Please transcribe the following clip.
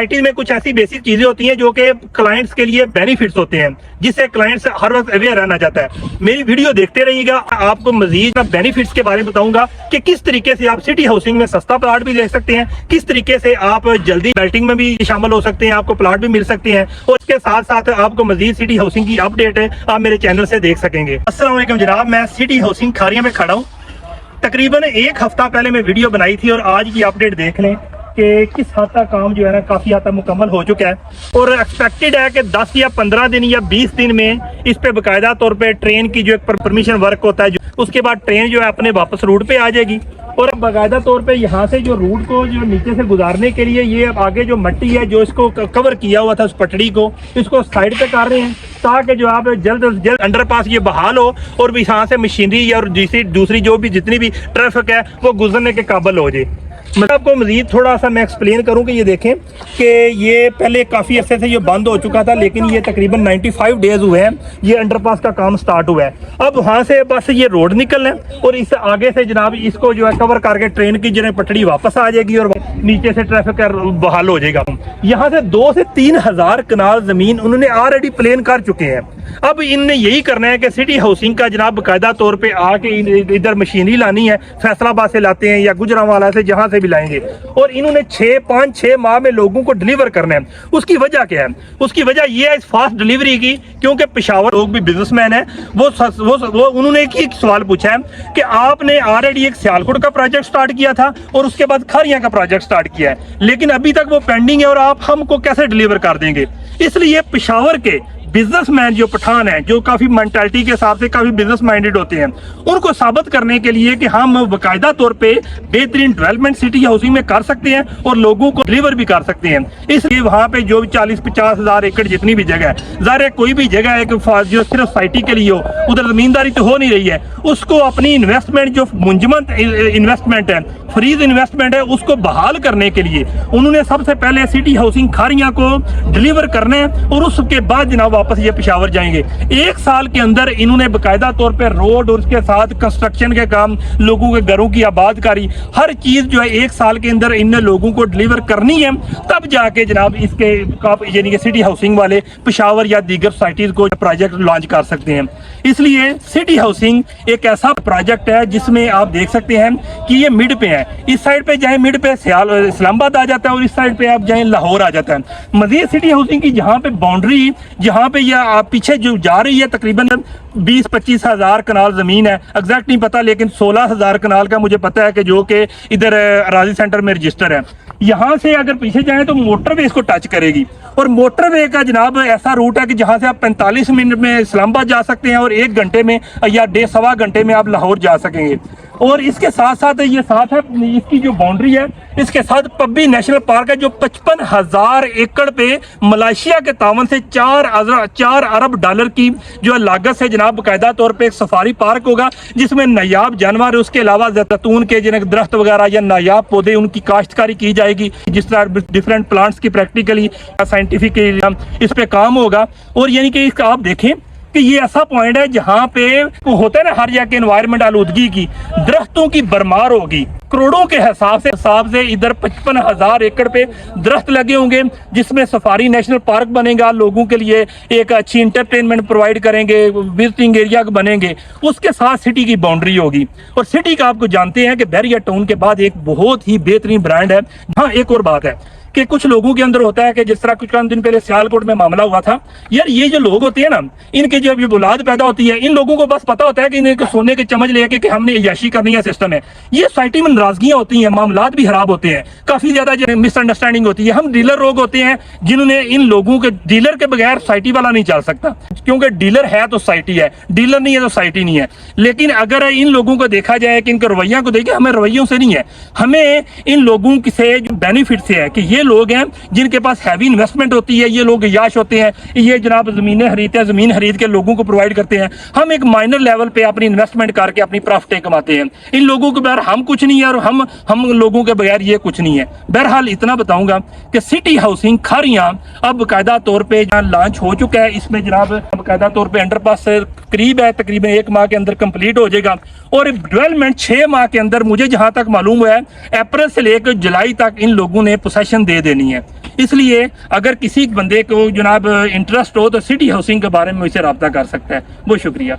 Society में कुछ ऐसी बेसिक चीजें होती हैं जो कि क्लाइंट्स के लिए बेनिफिट्स होते हैं, जिससे क्लाइंट्स हर वक्त अवेयर रहना चाहता है। मेरी वीडियो देखते रहिएगा, आपको मजीद बेनिफिट्स के बारे में बताऊंगा कि किस तरीके से आप सिटी हाउसिंग में सस्ता प्लाट भी ले सकते हैं, किस तरीके से आप जल्दी बेल्टिंग में भी शामिल हो सकते हैं, आपको प्लाट भी मिल सकते हैं, और इसके साथ साथ आपको मजीद सिटी हाउसिंग की अपडेट आप मेरे चैनल से देख सकेंगे। अस्सलाम वालेकुम जनाब, मैं सिटी हाउसिंग खारिया में खड़ा हूँ। तकरीबन एक हफ्ता पहले मैं वीडियो बनाई थी और आज की अपडेट देख लें कि किस हद तक काम जो है ना काफ़ी हद तक मुकम्मल हो चुका है, और एक्सपेक्टेड है कि 10 या 15 दिन या 20 दिन में इस पे बाकायदा तौर पे ट्रेन की जो एक परमिशन वर्क होता है, उसके बाद ट्रेन जो है अपने वापस रूट पे आ जाएगी। और बाकायदा तौर पे यहाँ से जो रूट को जो नीचे से गुजारने के लिए ये आगे जो मट्टी है जो इसको कवर किया हुआ था उस पटड़ी को, इसको साइड पे कर रहे हैं ताकि जो आप जल्द से जल्द अंडरपास ये बहाल हो और भी यहाँ से मशीनरी और दूसरी जो भी जितनी भी ट्रैफिक है वो गुजरने के काबिल हो जाए। मतलब आपको मजीद थोड़ा सा मैं एक्सप्लेन करूं कि ये देखें कि ये पहले काफ़ी अरसे से ये बंद हो चुका था, लेकिन ये तकरीबन 95 डेज हुए हैं ये अंडरपास का काम स्टार्ट हुआ है। अब वहाँ से बस ये रोड निकलना है और इस आगे से जनाब इसको जो है कवर करके ट्रेन की जो पटड़ी वापस आ जाएगी और नीचे से ट्रैफिक बहाल हो जाएगा। यहाँ से 2 से 3 हज़ार कनाल ज़मीन उन्होंने ऑलरेडी प्लान कर चुके हैं। अब इनने यही करना है कि सिटी हाउसिंग का जनाब बाकायदा तौर पे आके इधर मशीनरी लानी है, फैसलाबाद से लाते हैं या गुजरांवाला से जहाँ से भी लाएंगे, और इन्होंने 5-6 माह में लोगों को डिलीवर करना है। उसकी वजह क्या है? उसकी वजह यह है इस फास्ट डिलीवरी की, क्योंकि पेशावर लोग भी बिजनेसमैन है, वो उन्होंने एक सवाल पूछा है कि आपने ऑलरेडी एक सियालकोट का प्रोजेक्ट स्टार्ट किया था और उसके बाद खारिया का प्रोजेक्ट स्टार्ट किया है, लेकिन अभी तक वो पेंडिंग है और आप हमको कैसे डिलीवर कर देंगे? इसलिए पेशावर के बिजनेसमैन जो पठान हैं, जो काफ़ी मेंटालिटी के हिसाब से काफ़ी बिजनेस माइंडेड होते हैं, उनको साबित करने के लिए कि हम बाकायदा तौर पे बेहतरीन डेवलपमेंट सिटी हाउसिंग में कर सकते हैं और लोगों को डिलीवर भी कर सकते हैं। इसलिए वहाँ पे जो 40-50 हज़ार एकड़ जितनी भी जगह है, ज़ाहिर है कोई भी जगह है कि जो सिर्फ सोसाइटी के लिए हो, उधर ज़मींदारी तो हो नहीं रही है, उसको अपनी इन्वेस्टमेंट जो मुंजमद इन्वेस्टमेंट है, फ्रीज इन्वेस्टमेंट है, उसको बहाल करने के लिए उन्होंने सबसे पहले सिटी हाउसिंग खारिया को डिलीवर करना है और उसके बाद जनाब वापस ये पेशावर जाएंगे। 1 साल के अंदर इन्होंने बाकायदा तौर पे रोड और उसके साथ कंस्ट्रक्शन के काम, लोगों के घरों की आबादकारी, हर चीज जो है 1 साल के अंदर इन लोगों को डिलीवर करनी है, तब जाके जनाब इसके यानी कि सिटी हाउसिंग वाले पेशावर या दीगर सोसाइटीज को प्रोजेक्ट लॉन्च कर सकते हैं। इसलिए सिटी हाउसिंग एक ऐसा प्रोजेक्ट है जिसमें आप देख सकते हैं कि ये मिड पे है। इस साइड पे जाए मिड पे इस्लामाबाद आ जाता है और इस साइड पे आप जाए लाहौर आ जाता है। मजीद सिटी हाउसिंग की जहाँ पे बाउंड्री, जहाँ पे या आप पीछे जो जा रही है, तकरीबन 20-25 हज़ार कनाल ज़मीन है, एग्जैक्ट नहीं पता, लेकिन 16 हज़ार कनाल का मुझे पता है कि जो कि इधर अराजी सेंटर में रजिस्टर है। यहाँ से अगर पीछे जाएं तो मोटरवे इसको टच करेगी, और मोटरवे का जनाब ऐसा रूट है कि जहाँ से आप 45 मिनट में इस्लामाबाद जा सकते हैं और 1 घंटे में या 1.5 घंटे में आप लाहौर जा सकेंगे। और इसके साथ साथ ये साथ है इसकी जो बाउंड्री है, इसके साथ पब्बी नेशनल पार्क है जो 55,000 एकड़ पे मलेशिया के तावन से 4 अरब डॉलर की जो लागत से जनाब बाकायदा तौर पे एक सफारी पार्क होगा, जिसमें नायाब जानवर, उसके अलावा जैतून के जिन दरख्त वगैरह या नायाब पौधे, उनकी काश्तकारी की जाएगी, जिस तरह डिफरेंट प्लांट्स की प्रैक्टिकली साइंटिफिकली इस पे काम होगा। और यानी कि आप देखें कि ये ऐसा पॉइंट है जहाँ पे होता है ना हर जगह एनवायरमेंट आलूदगी की, दरख्तों की भरमार होगी, करोड़ों के हिसाब से इधर 55,000 एकड़ पे दरख्त लगे होंगे, जिसमें सफारी नेशनल पार्क बनेगा, लोगों के लिए एक अच्छी इंटरटेनमेंट प्रोवाइड करेंगे, विजिटिंग एरिया बनेंगे, उसके साथ सिटी की बाउंड्री होगी। और सिटी का आपको जानते हैं कि बैरिया टाउन के बाद एक बहुत ही बेहतरीन ब्रांड है। हाँ, एक और बात है कि कुछ लोगों के अंदर होता है कि जिस तरह कुछ दिन पहले सियालकोट में मामला हुआ था, यार ये जो लोग होते हैं ना, इनके जब ये औलाद पैदा होती है, इन लोगों को बस पता होता है कि इनके सोने के चम्मच लेके कि हमने अय्याशी करनी है सिस्टम है। ये सोसाइटी में नाराजगियां होती हैं, मामलात भी खराब होते हैं, काफी ज्यादा मिसअंडरस्टैंडिंग होती है। हम डीलर लोग होते हैं जिन्होंने इन लोगों के, डीलर के बगैर सोसाइटी वाला नहीं चल सकता, क्योंकि डीलर है तो सोसाइटी है, डीलर नहीं है तो सोसाइटी नहीं है। लेकिन अगर इन लोगों को देखा जाए कि इनके रवैया को देखिए, हमें रवैयों से नहीं है, हमें इन लोगों से जो बेनिफिट से है कि ये लोग हैं जिनके पास हैवी इन्वेस्टमेंट होती है, ये लोग याश होते हैं, ये जनाब ज़मीनें खरीदते हैं, ज़मीन खरीद के लोगों को प्रोवाइड करते हैं। हम एक माइनर लेवल पे अपनी इन्वेस्टमेंट करके अपनी प्रॉफिटें कमाते हैं। इन लोगों के बगैर हम कुछ नहीं है और हम लोगों के बगैर ये कुछ नहीं है। बहरहाल इतना बताऊंगा कि सिटी हाउसिंग खारिया अब बाकायदा तौर पे जहाँ लॉन्च हो चुका है, इसमें जनाब बाकायदा तौर पे अंडरपास करीब है, तकरीबन 1 माह के अंदर कंप्लीट हो जाएगा और डेवलपमेंट 6 माह के अंदर, मुझे जहां तक मालूम हुआ है, अप्रैल से लेकर जुलाई तक इन लोगों ने पोसेशन दे देनी है। اس لیے اگر کسی بندے کو جناب انٹرسٹ ہو تو سٹی ہاؤسنگ کے بارے میں مجھ سے رابطہ کر سکتا ہے. بہت شکریہ.